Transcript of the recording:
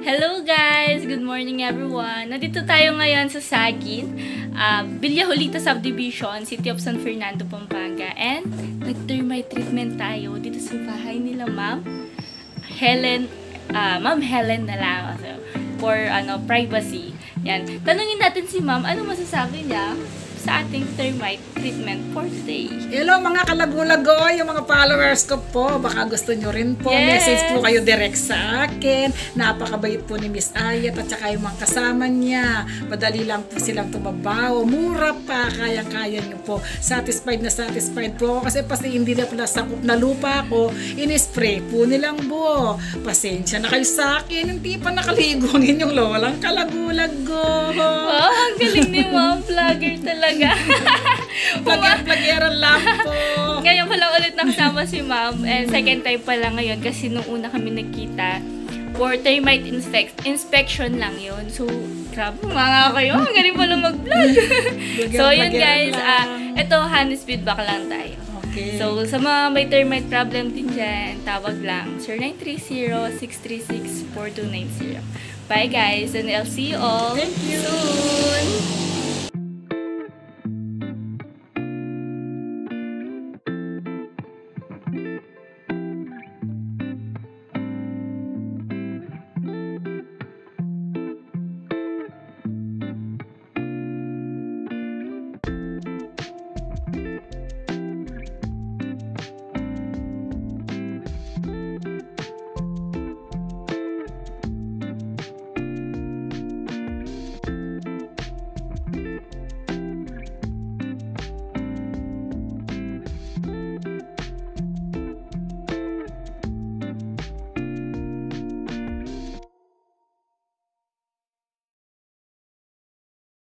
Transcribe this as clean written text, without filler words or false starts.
Hello guys! Good morning everyone! Nandito tayo ngayon sa Sagin, Villajolita Subdivision, City of San Fernando, Pampanga. And nag-termite treatment tayo dito sa bahay nila Ma'am Helen na lang. So, for privacy. Yan. Tanungin natin si Ma'am, ano masasabi niya sa ating termite treatment for today. Hello mga kalagulago, yung mga followers ko po. Baka gusto nyo rin po. Yes. Message po kayo direct sa akin. Napakabait po ni Miss Ayat at saka yung mga kasama niya. Madali lang po silang tumabaw. Mura pa. Kaya-kaya nyo po. Satisfied po ako. Kasi hindi na pala sakop na lupa ko. In-spray po nilang buo. Pasensya na kayo sa akin. Hindi pa nakaligo ang inyong lolang kalagulago. Wow, ang galing ni Ma'am. Vlogger talaga. Plageran lang po. Ngayon pa lang ulit nakasama si Ma'am. And second time pa lang ngayon kasi nung una kami nagkita for termite inspection lang yun. So, grabe mga kayo. Ang galing pala mag-vlog. So, yun guys. Ito, honest feedback lang tayo. Okay. So, sa mga may termite problem din dyan, tawag lang 0930-636-4290. Bye guys, and I'll see you all Thank you. soon.